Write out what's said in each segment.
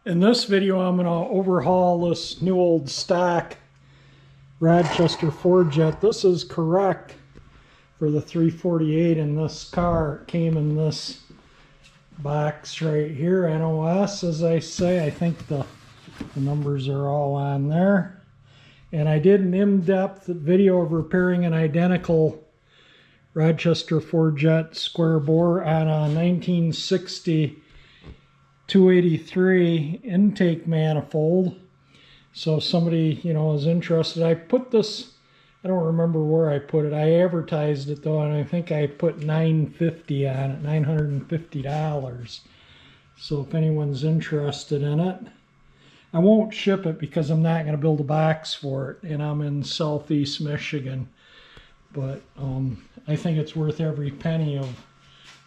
In this video, I'm going to overhaul this new old stock Rochester Ford jet. This is correct for the 348 in this car. It came in this box right here, NOS, as I say. I think the numbers are all on there. And I did an in-depth video of repairing an identical Rochester Ford jet square bore on a 1960 283 intake manifold. So if somebody, is interested, I put this, I don't remember where I put it. I advertised it though, and I think I put $950 on it, $950. So if anyone's interested in it, I won't ship it because I'm not going to build a box for it, and I'm in Southeast Michigan. But I think it's worth every penny of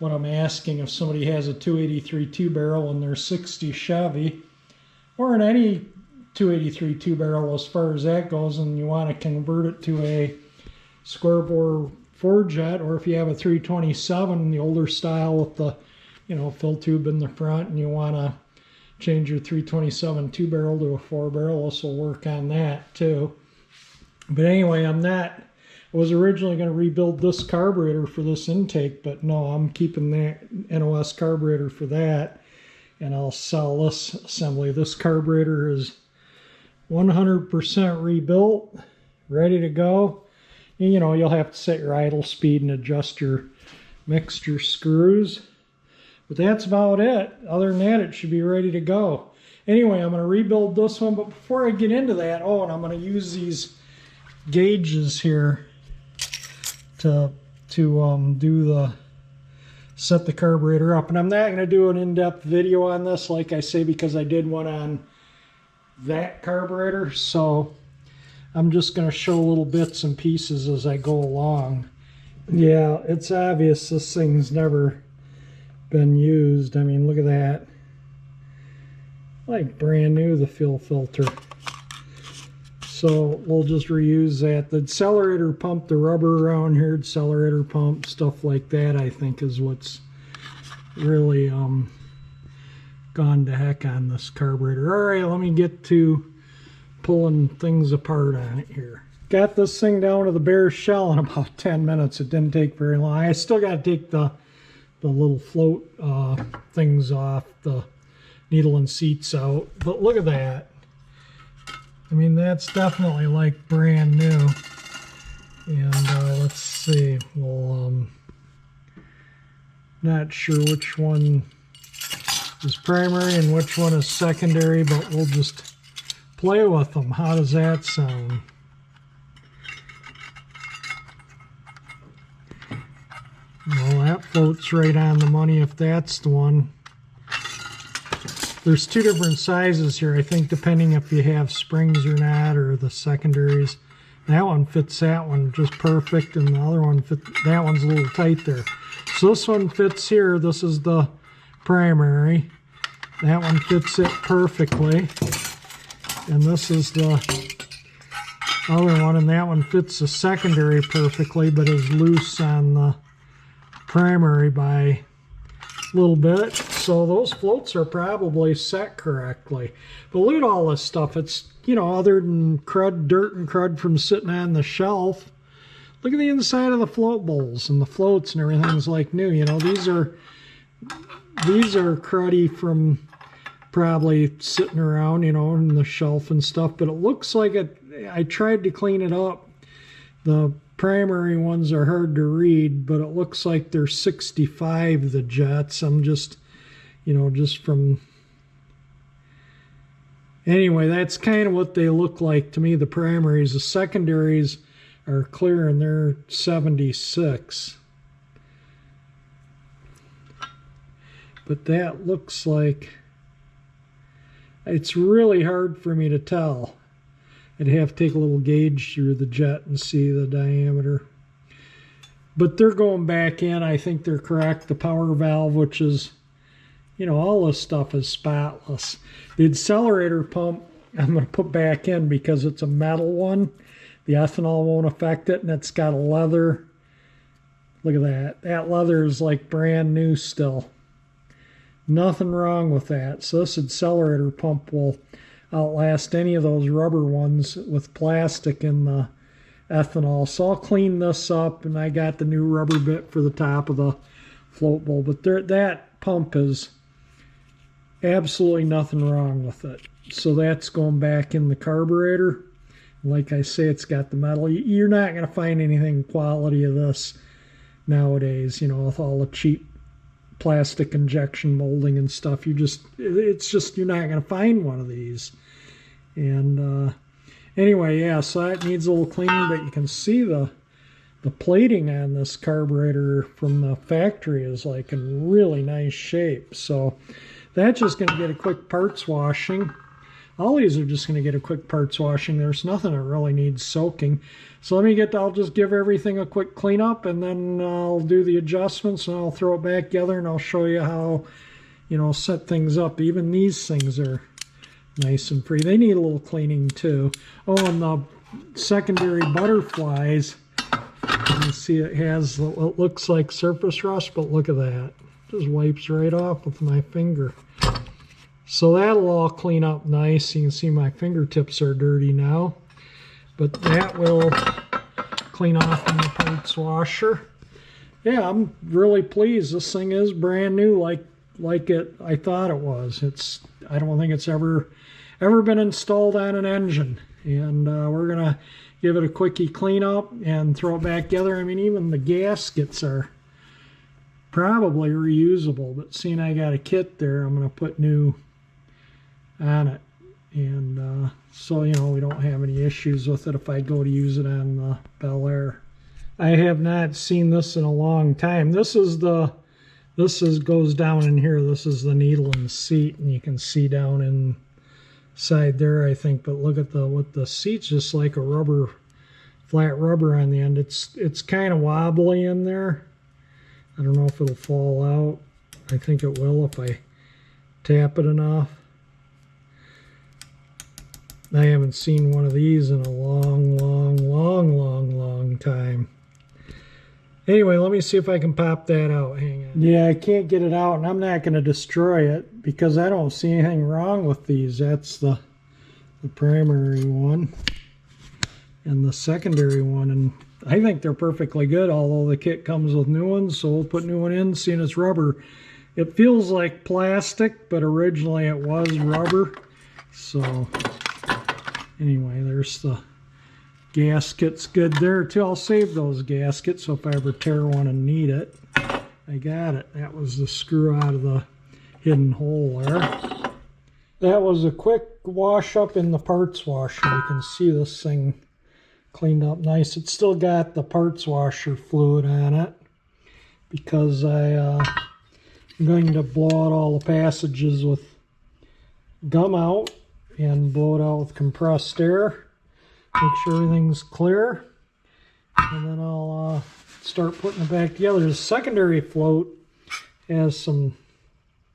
what I'm asking. If somebody has a 283 two-barrel in their 60 Chevy, or in any 283 two-barrel as far as that goes, and you want to convert it to a square bore Ford jet, or if you have a 327, the older style with the fill tube in the front, and you want to change your 327 two-barrel to a four-barrel, this will work on that too. But anyway, I was originally going to rebuild this carburetor for this intake, but no, I'm keeping that NOS carburetor for that, and I'll sell this assembly. This carburetor is 100% rebuilt, ready to go. And, you'll have to set your idle speed and adjust your mixture screws. But that's about it. Other than that, it should be ready to go. Anyway, I'm going to rebuild this one, but before I get into that, and I'm going to use these gauges here to set the carburetor up. And I'm not going to do an in-depth video on this, like I say, because I did one on that carburetor. So I'm just going to show little bits and pieces as I go along. Yeah, it's obvious this thing's never been used. I mean, look at that. Like brand new, the fuel filter. So we'll just reuse that. The accelerator pump, the rubber around here, accelerator pump, stuff like that, I think is what's really gone to heck on this carburetor. All right, let me get to pulling things apart on it here. Got this thing down to the bare shell in about 10 minutes. It didn't take very long. I still got to take the little float things off, the needle and seats out. But look at that. I mean, that's definitely like brand new. And let's see, well, not sure which one is primary and which one is secondary, but we'll just play with them. How does that sound? Well, that floats right on the money if that's the one. There's two different sizes here, I think, depending if you have springs or not, or the secondaries. That one fits that one just perfect, and the other one fits, that one's a little tight there. So this one fits here. This is the primary. That one fits it perfectly. And this is the other one, and that one fits the secondary perfectly, but is loose on the primary by a little bit. So those floats are probably set correctly. But look at all this stuff. It's, other than crud, dirt and crud from sitting on the shelf, look at the inside of the float bowls and the floats and everything's like new. These are cruddy from probably sitting around, in the shelf and stuff, but it looks like it. I tried to clean it up. The primary ones are hard to read, but it looks like they're 65, the jets. I'm just, just from... Anyway, that's kind of what they look like to me, the primaries. The secondaries are clear, and they're 76. But that looks like... It's really hard for me to tell. I'd have to take a little gauge through the jet and see the diameter. But they're going back in. I think they're correct. The power valve, which is, all this stuff is spotless. The accelerator pump, I'm going to put back in because it's a metal one. The ethanol won't affect it, and it's got a leather. Look at that. That leather is like brand new still. Nothing wrong with that. So this accelerator pump will outlast any of those rubber ones with plastic in the ethanol. So I'll clean this up, and I got the new rubber bit for the top of the float bowl. But that pump is absolutely nothing wrong with it. So that's going back in the carburetor. Like I say, it's got the metal. You're not going to find anything quality of this nowadays, you know, with all the cheap plastic injection molding and stuff. You're not going to find one of these. And anyway, yeah, so that needs a little cleaning, but you can see the plating on this carburetor from the factory is like in really nice shape. So that's just going to get a quick parts washing. All these are just going to get a quick parts washing. There's nothing that really needs soaking. So I'll just give everything a quick cleanup, and then I'll do the adjustments, and I'll throw it back together, and I'll show you how, you know, set things up. Even these things are nice and free. They need a little cleaning too. Oh, and the secondary butterflies, you can see it has what looks like surface rust, but look at that. Just wipes right off with my finger. So that'll all clean up nice. You can see my fingertips are dirty now, but that will clean off in the parts washer. Yeah, I'm really pleased. This thing is brand new, like I thought it was. I don't think it's ever been installed on an engine, and we're gonna give it a quickie cleanup and throw it back together. I mean, even the gaskets are probably reusable, but seeing I got a kit there, I'm gonna put new on it, and so, you know, we don't have any issues with it if I go to use it on the Bel Air. I have not seen this in a long time. This goes down in here. This is the needle in the seat, and you can see down inside there, I think. But look at the seat's just like a rubber, flat rubber on the end. It's kind of wobbly in there. I don't know if it'll fall out. I think it will if I tap it enough. I haven't seen one of these in a long time. Anyway, let me see if I can pop that out. Hang on. Yeah, I can't get it out, and I'm not going to destroy it because I don't see anything wrong with these. That's the primary one and the secondary one, and I think they're perfectly good, although the kit comes with new ones, so we'll put new one in. Seeing it's rubber, it feels like plastic, but originally it was rubber. So anyway, there's the gaskets good there too. I'll save those gaskets, so if I ever tear one and need it, I got it. That was the screw out of the hidden hole there. That was a quick wash up in the parts washer. You can see this thing cleaned up nice. It's still got the parts washer fluid on it because I'm going to blow out all the passages with gum out and blow it out with compressed air. Make sure everything's clear, and then I'll start putting it back together. The secondary float has some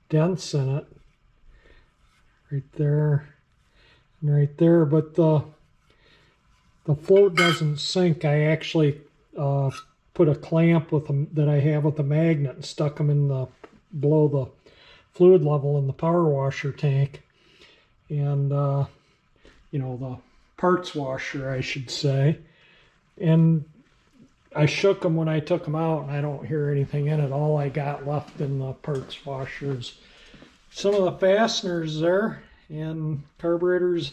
dents in it, right there and right there, but the float doesn't sink. I actually put a clamp with them that I have with the magnet and stuck them in below the fluid level in the power washer tank, and you know, the parts washer, I should say, and I shook them when I took them out, and I don't hear anything in it. All I got left in the parts washers, some of the fasteners there, and carburetors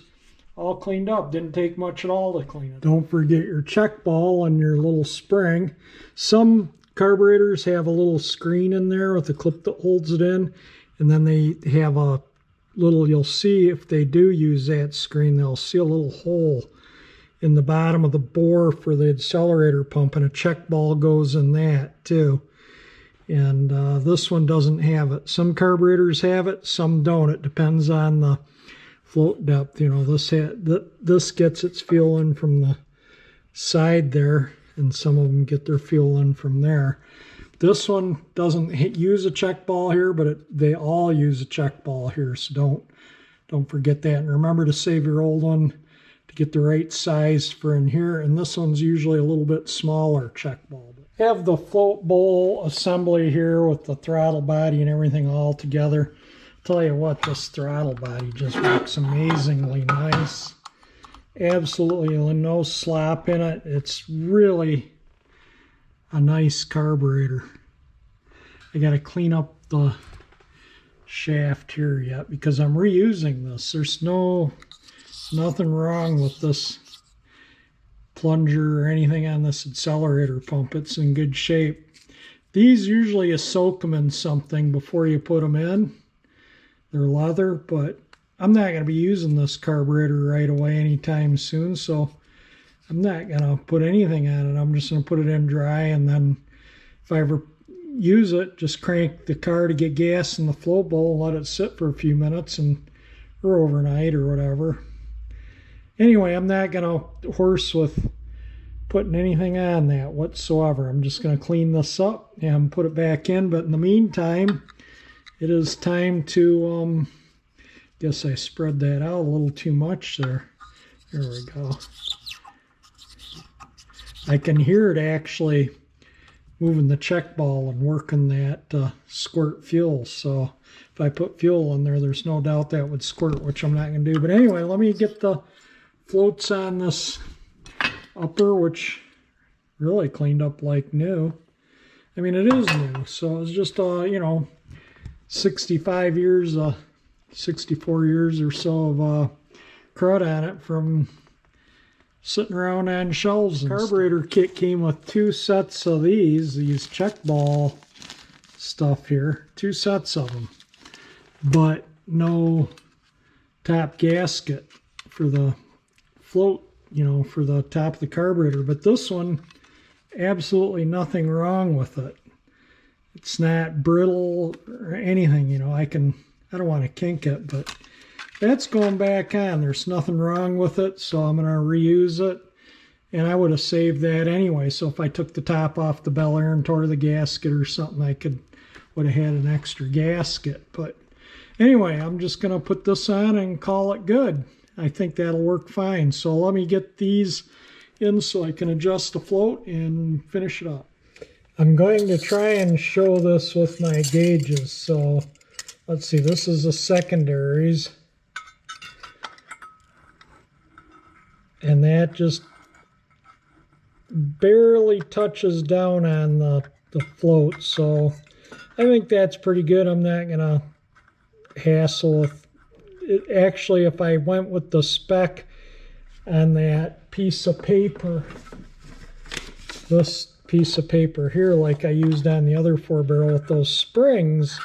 all cleaned up. Didn't take much at all to clean it. Don't forget your check ball and your little spring. Some carburetors have a little screen in there with a clip that holds it in, and then they have a little, you'll see if they do use that screen, they'll see a little hole in the bottom of the bore for the accelerator pump, and a check ball goes in that too. And this one doesn't have it. Some carburetors have it, some don't. It depends on the float depth. You know, this gets its fuel in from the side there, and some of them get their fuel in from there. This one doesn't use a check ball here, but they all use a check ball here, so don't forget that. And remember to save your old one to get the right size for in here. And this one's usually a little bit smaller check ball. Have the float bowl assembly here with the throttle body and everything all together. Tell you what, this throttle body just looks amazingly nice. Absolutely no slop in it. It's really a nice carburetor. I got to clean up the shaft here yet because I'm reusing this. There's nothing wrong with this plunger or anything on this accelerator pump. It's in good shape. These usually you soak them in something before you put them in. They're leather, but I'm not going to be using this carburetor right away anytime soon, so I'm not going to put anything on it. I'm just going to put it in dry, and then if I ever use it, just crank the car to get gas in the float bowl and let it sit for a few minutes or overnight or whatever. Anyway, I'm not going to horse with putting anything on that whatsoever. I'm just going to clean this up and put it back in. But in the meantime, it is time to, guess I spread that out a little too much there. There we go. I can hear it actually moving the check ball and working that squirt fuel. So if I put fuel in there, there's no doubt that would squirt, which I'm not going to do. But anyway, let me get the floats on this upper, which really cleaned up like new. I mean, it is new, so it's just 65 years 64 years or so of crud on it from sitting around on shelves. The carburetor kit came with 2 sets of these check ball stuff here, 2 sets of them, but no top gasket for the float, for the top of the carburetor. But this one, absolutely nothing wrong with it. It's not brittle or anything, I don't want to kink it, but that's going back on. There's nothing wrong with it, so I'm going to reuse it. And I would have saved that anyway, so if I took the top off the Bel Air and tore the gasket or something, I would have had an extra gasket. But anyway, I'm just going to put this on and call it good. I think that'll work fine. So let me get these in so I can adjust the float and finish it up. I'm going to try and show this with my gauges. So let's see, this is the secondaries. And that just barely touches down on the float. So I think that's pretty good. I'm not going to hassle with it. Actually, if I went with the spec on that piece of paper, this piece of paper here, like I used on the other 4-barrel with those springs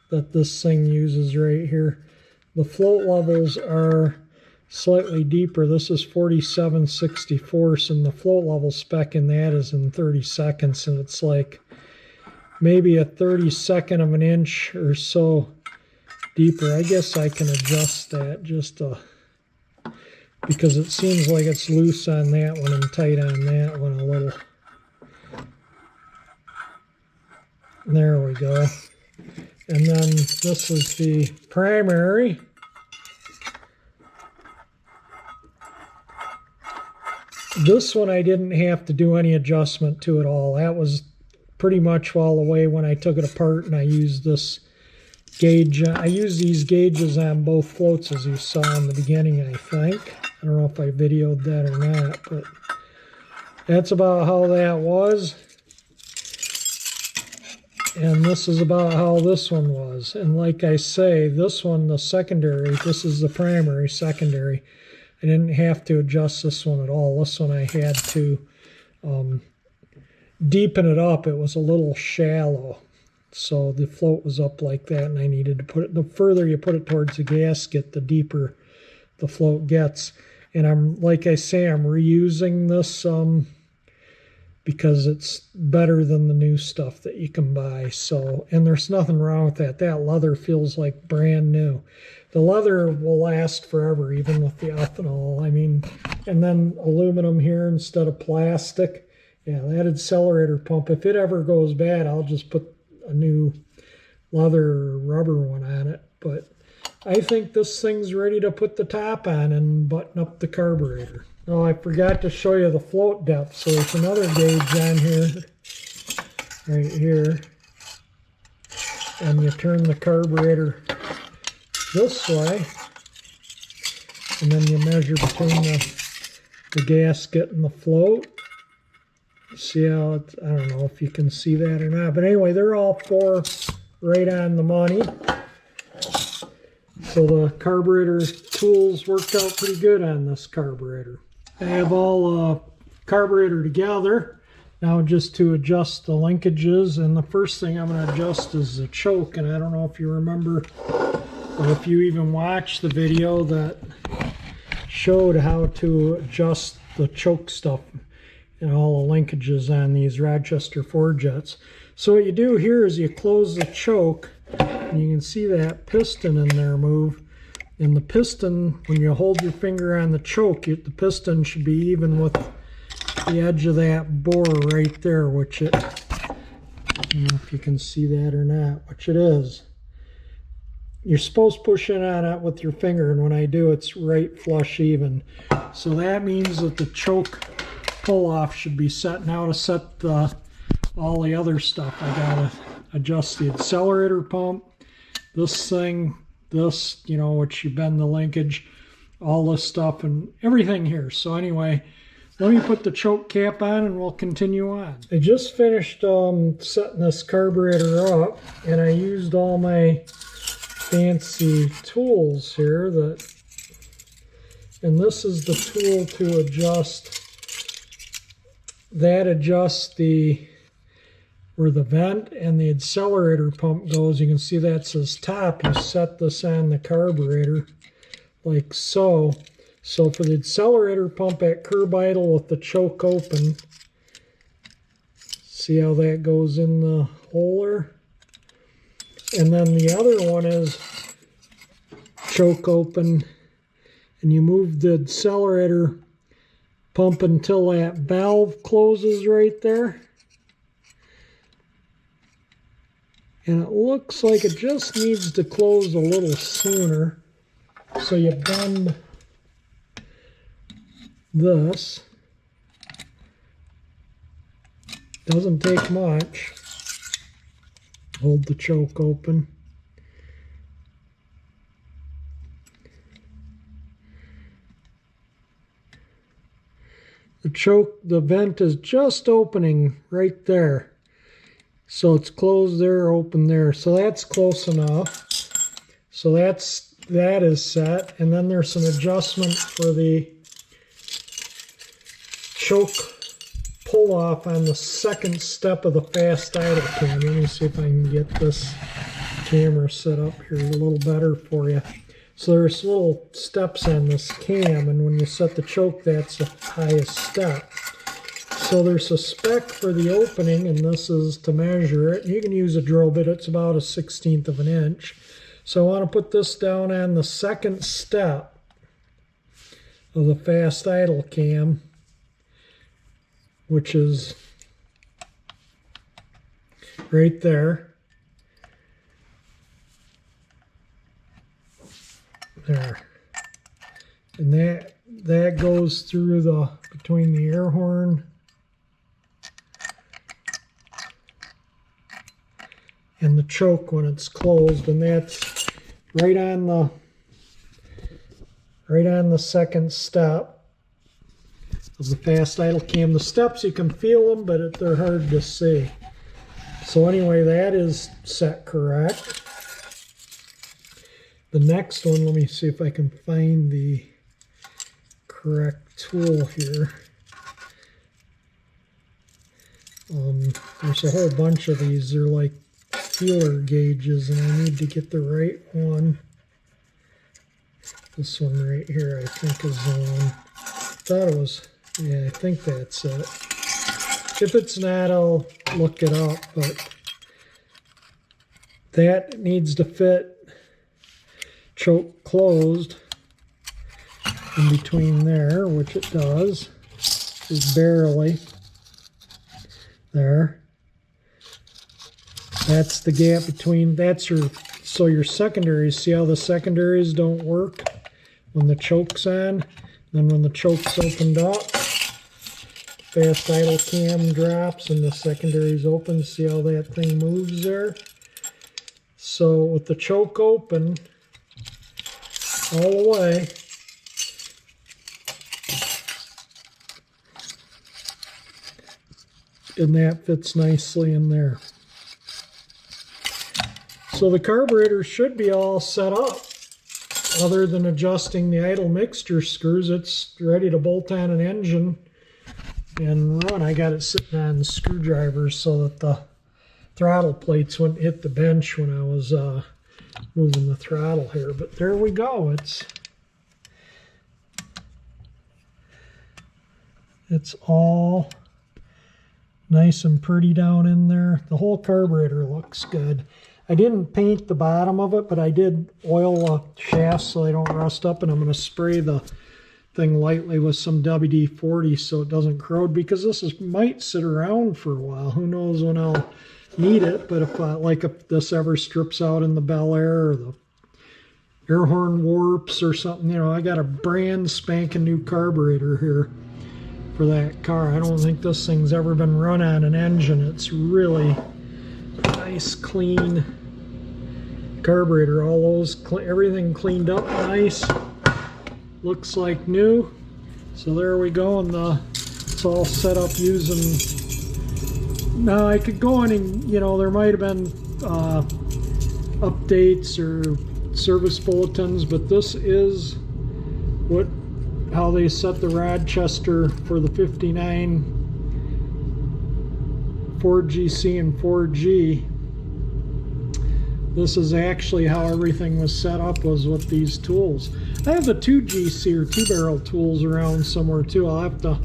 that this thing uses right here, the float levels are slightly deeper. This is 47/64, and the float level spec in that is in 30 seconds, and it's like maybe a 32nd of an inch or so deeper. I guess I can adjust that just because it seems like it's loose on that one and tight on that one a little. There we go. And then this is the primary. This one I didn't have to do any adjustment to at all. That was pretty much all the way when I took it apart, and I used this gauge. I used these gauges on both floats, as you saw in the beginning, I think. I don't know if I videoed that or not, but that's about how that was. And this is about how this one was. And like I say, this one, the secondary, this is the primary, secondary. I didn't have to adjust this one at all. This one I had to deepen it up. It was a little shallow. So the float was up like that, and I needed to put it, the further you put it towards the gasket, the deeper the float gets. And like I say, I'm reusing this because it's better than the new stuff that you can buy. So, and there's nothing wrong with that. That leather feels like brand new. The leather will last forever, even with the ethanol. I mean, and then aluminum here instead of plastic. Yeah, that accelerator pump, if it ever goes bad, I'll just put a new leather or rubber one on it. But I think this thing's ready to put the top on and button up the carburetor. Oh, I forgot to show you the float depth. So there's another gauge on here. right here, and you turn the carburetor this way, and then you measure between the gasket and the float. See how it's, I don't know if you can see that or not, but anyway, they're all 4 right on the money. So the carburetor tools worked out pretty good on this carburetor. I have all carburetor together. Now just to adjust the linkages, and the first thing I'm going to adjust is the choke. And I don't know if you remember or if you even watched the video that showed how to adjust the choke stuff and all the linkages on these Rochester 4 jets. So what you do here is you close the choke, and you can see that piston in there move. And the piston, when you hold your finger on the choke, the piston should be even with the edge of that bore right there, which it, I don't know if you can see that or not, which it is. You're supposed to push in on it with your finger, and when I do, it's right flush even. So that means that the choke pull-off should be set. Now to set all the other stuff, I gotta adjust the accelerator pump, this thing, this, you know, which you bend the linkage, all this stuff and everything here. So anyway, let me put the choke cap on and we'll continue on. I just finished setting this carburetor up, and I used all my fancy tools here, and this is the tool to adjust, that adjusts where the vent and the accelerator pump goes. You can see that says top. You set this on the carburetor like so. So for the accelerator pump at curb idle with the choke open, see how that goes in the hole there? And then the other one is choke open, and you move the accelerator pump until that valve closes right there. And it looks like it just needs to close a little sooner. So you bend this. Doesn't take much. Hold the choke open. The vent is just opening right there. So it's closed there, open there. So that's close enough. So that is set. And then there's an adjustment for the choke pull off on the second step of the fast idle cam. Let me see if I can get this camera set up here a little better for you. So there's little steps on this cam, and when you set the choke, that's the highest step. So there's a spec for the opening, and this is to measure it. You can use a drill bit. It's about 1/16 of an inch. So I want to put this down on the second step of the fast idle cam, which is right there. There. And that goes through between the air horn and the choke when it's closed, and that's right on the second step of the fast idle cam. The steps, you can feel them, but they're hard to see. So anyway, that is set correct. The next one, let me see if I can find the correct tool here. There's a whole bunch of these. They're like feeler gauges, and I need to get the right one. This one right here, I think, is the one. I thought it was, yeah, I think that's it. If it's not, I'll look it up, but that needs to fit choke closed in between there, which it does, just barely there. That's the gap between, so your secondaries, see how the secondaries don't work when the choke's on? Then when the choke's opened up, fast idle cam drops and the secondary's open. See how that thing moves there? So with the choke open all the way, and that fits nicely in there. So the carburetor should be all set up. Other than adjusting the idle mixture screws, it's ready to bolt on an engine and run. I got it sitting on the screwdrivers so that the throttle plates wouldn't hit the bench when I was moving the throttle here. But there we go. It's all nice and pretty down in there. The whole carburetor looks good. I didn't paint the bottom of it, but I did oil the shafts so they don't rust up, and I'm going to spray the thing lightly with some WD-40 so it doesn't corrode, because this might sit around for a while. Who knows when I'll need it, but if this ever strips out in the Bel Air or the air horn warps or something, you know, I got a brand spanking new carburetor here for that car. I don't think this thing's ever been run on an engine. It's really nice, clean carburetor. All those, everything cleaned up nice. Looks like new. So there we go, and it's all set up using. Now I could go on and, you know, there might have been updates or service bulletins, but this is how they set the Rochester for the 59 4GC and 4G. This is actually how everything was set up, was with these tools. I have the 2GC or 2-barrel tools around somewhere too. I'll have to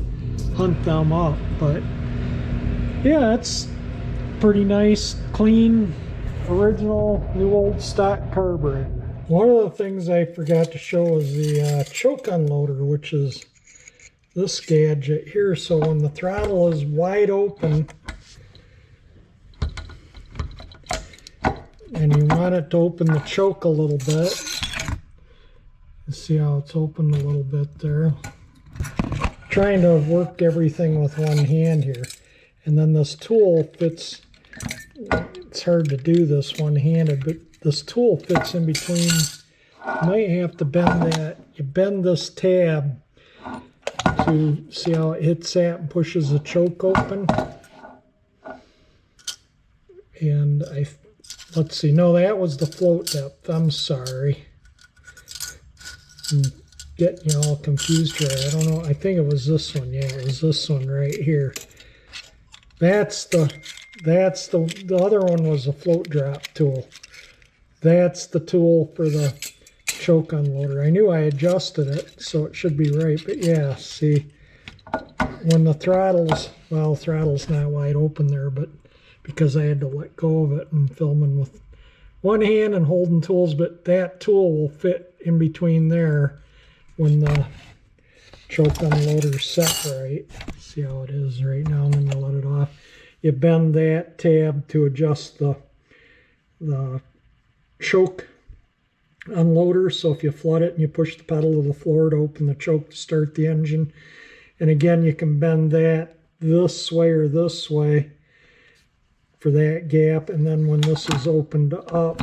hunt them up, but yeah, it's pretty nice, clean, original, new old stock carburetor. One of the things I forgot to show is the choke unloader, which is this gadget here. So when the throttle is wide open and you want it to open the choke a little bit, you see how it's opened a little bit there. Trying to work everything with one hand here. And then this tool fits, it's hard to do this one-handed, but this tool fits in between. You might have to bend that. You bend this tab to see how it hits that and pushes the choke open. And let's see, no, that was the float depth. I'm sorry. I'm getting you all confused here. I don't know. I think it was this one. Yeah, it was this one right here. That's the other one was a float drop tool. That's the tool for the choke unloader. I knew I adjusted it, so it should be right. But yeah, see, when the throttle's, well, the throttle's not wide open there, but because I had to let go of it and filming with one hand and holding tools, but that tool will fit in between there when the choke unloader's set right. See how it is right now, and then you let it off. You bend that tab to adjust the choke unloader. So if you flood it and you push the pedal to the floor to open the choke to start the engine. And again, you can bend that this way or this way for that gap. And then when this is opened up,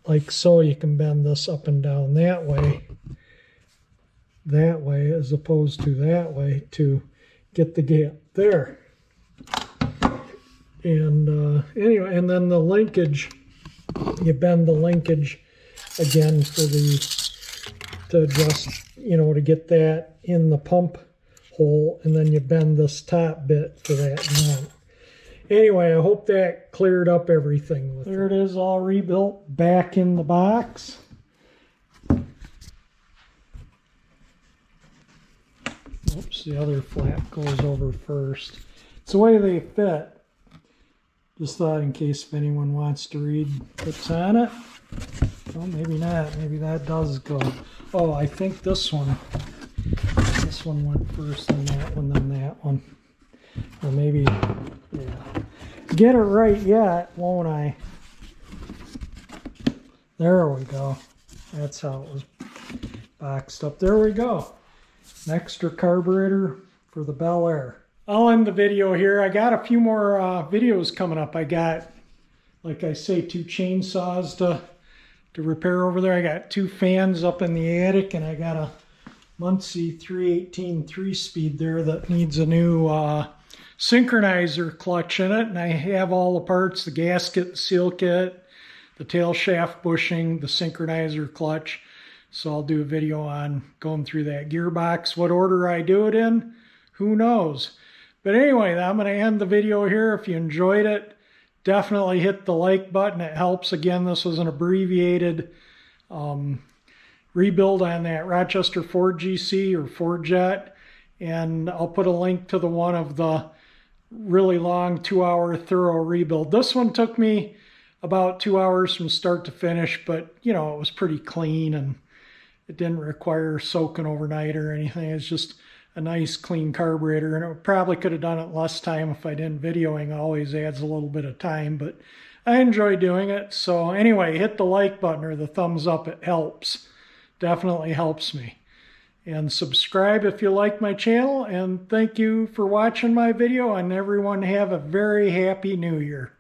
like so, you can bend this up and down that way as opposed to that way to get the gap there. And anyway, and then the linkage, you bend the linkage again to adjust, you know, to get that in the pump hole, and then you bend this top bit for that mount. Anyway, I hope that cleared up everything. There it is, all rebuilt back in the box. Oops, the other flap goes over first. It's the way they fit. Just thought in case if anyone wants to read what's on it. Well, maybe not. Maybe that does go. Oh, I think this one went first, then that one. Or maybe, yeah. Get it right yet, won't I? There we go. That's how it was boxed up. There we go. An extra carburetor for the Bel Air. I'll end the video here. I got a few more videos coming up. I got, like I say, 2 chainsaws to repair over there. I got 2 fans up in the attic, and I got a Muncie 318 3-speed there that needs a new synchronizer clutch in it. And I have all the parts, the gasket, the seal kit, the tail shaft bushing, the synchronizer clutch. So I'll do a video on going through that gearbox. What order I do it in, who knows? But anyway, I'm going to end the video here. If you enjoyed it, definitely hit the like button. It helps. Again, this was an abbreviated rebuild on that Rochester Ford GC or Ford Jet. And I'll put a link to the one of the really long 2-hour thorough rebuild. This one took me about 2 hours from start to finish, but you know, it was pretty clean and it didn't require soaking overnight or anything. It's just a nice clean carburetor, and it probably could have done it less time if I didn't. Videoing always adds a little bit of time, but I enjoy doing it. So anyway, hit the like button or the thumbs up. It helps. Definitely helps me. And subscribe if you like my channel, and thank you for watching my video, and everyone have a very happy new year.